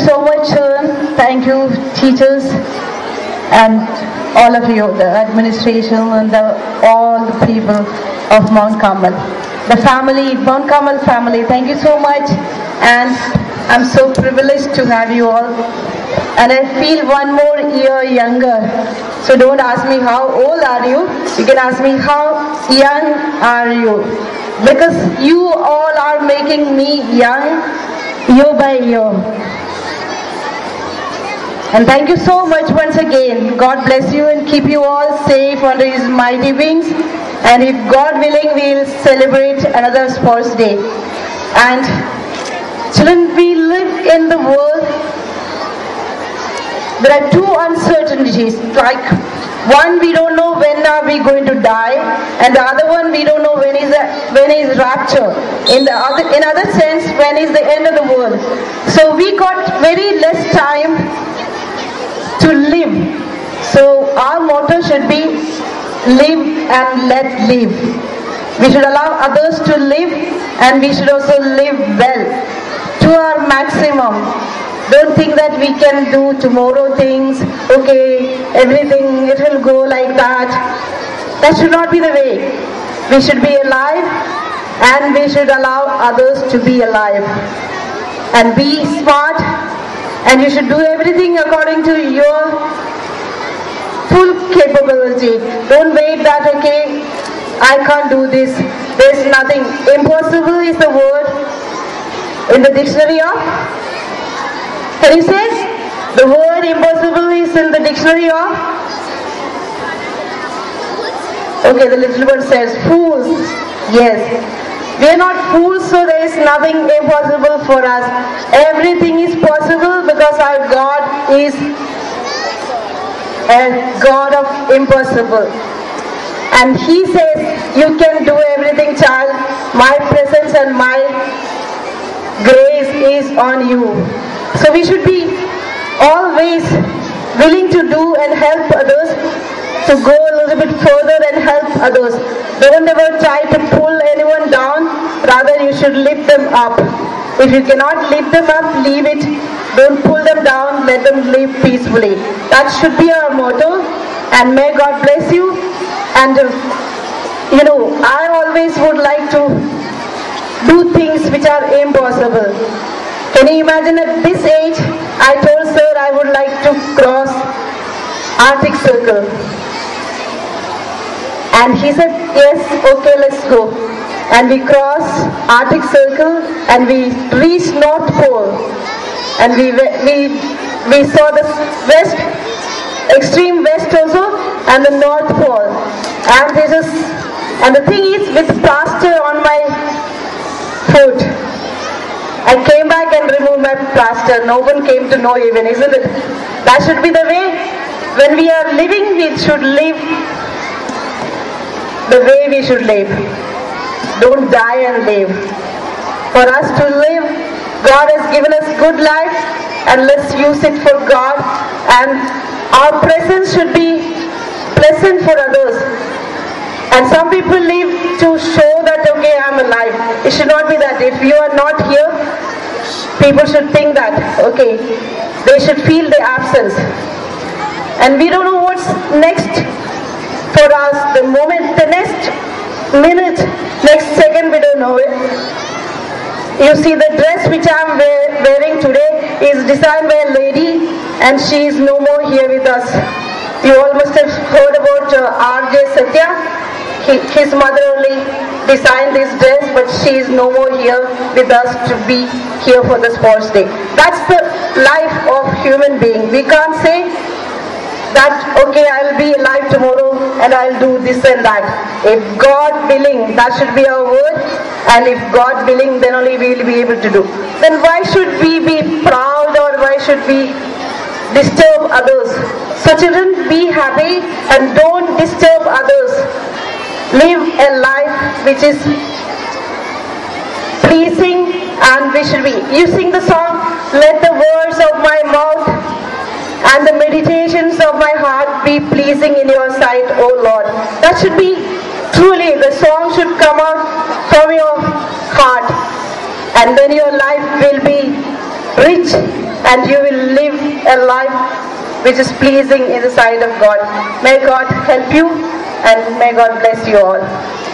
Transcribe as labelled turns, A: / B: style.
A: so much, sir. Thank you, teachers, and all of you, the administration and all the people of Mount Carmel. The family, Mount Carmel family, thank you so much. And I'm so privileged to have you all. And I feel one more year younger. So don't ask me how old are you. You can ask me how young are you. Because you all are making me young year by year. And thank you so much once again. God bless you and keep you all safe under His mighty wings. And if God willing, we'll celebrate another sports day. And children, we live in the world. There are two uncertainties. Like one, we don't know when are we going to die, and the other one, we don't know when is rapture. In other sense, when is the end of the world. So we got very less time to live. So our motto should be live and let live. We should allow others to live, and we should also live well to our maximum. Don't think that we can do tomorrow things, okay, everything, it will go like that. That should not be the way. We should be alive, and we should allow others to be alive. And be smart, and you should do everything according to your full capability. Don't wait that, okay, I can't do this. There's nothing. Impossible is the word in the dictionary of... Can you say? The word impossible is in the dictionary of... Okay, the little one says fools. Yes. We are not fools, so there is nothing impossible for us. Everything is possible because our God is a God of impossible. And He says, you can do everything, child. My presence and my grace is on you. So we should be always willing to do and help others, to go a little bit further and help others. Don't ever try to pull anyone down, rather you should lift them up. If you cannot lift them up, leave it. Don't pull them down, let them live peacefully. That should be our motto, and may God bless you. And I always would like to do things which are impossible. Can you imagine at this age, I told sir I would like to cross Arctic Circle. And he said, yes, okay, let's go. And we crossed Arctic Circle and we reached North Pole. And we saw the west, extreme west also, and the North Pole. And the thing is, with plaster on my foot, I came back and removed my plaster. No one came to know even, isn't it? That should be the way. When we are living, we should live the way we should live. Don't die and live. For us to live, God has given us good life, and let's use it for God. And our presence should be pleasant for others. And some people live to show that, okay, I'm alive. It should not be that. If you are not here, people should think that, okay, they should feel the absence. And we don't know what's next for us. The moment, the next minute, next second, we don't know it. You see, the dress which I'm wearing today is designed by a lady, and she is no more here with us. You all must have heard about R.J. Satya. His mother only designed this dress, but she is no more here with us to be here for the sports day. That's the life of human being. We can't say that, okay, I'll be alive tomorrow and I'll do this and that. If God willing, that should be our word. And if God willing, then only we will be able to do. Then why should we be proud, or why should we disturb others? So children, be happy and don't disturb others. Live a life which is pleasing, and we should be. You sing the song, let the words of my mouth and the meditations of my heart be pleasing in your sight, O Lord. That should be truly, the song should come out from your heart, and then your life will be rich and you will live a life which is pleasing in the sight of God. May God help you and may God bless you all.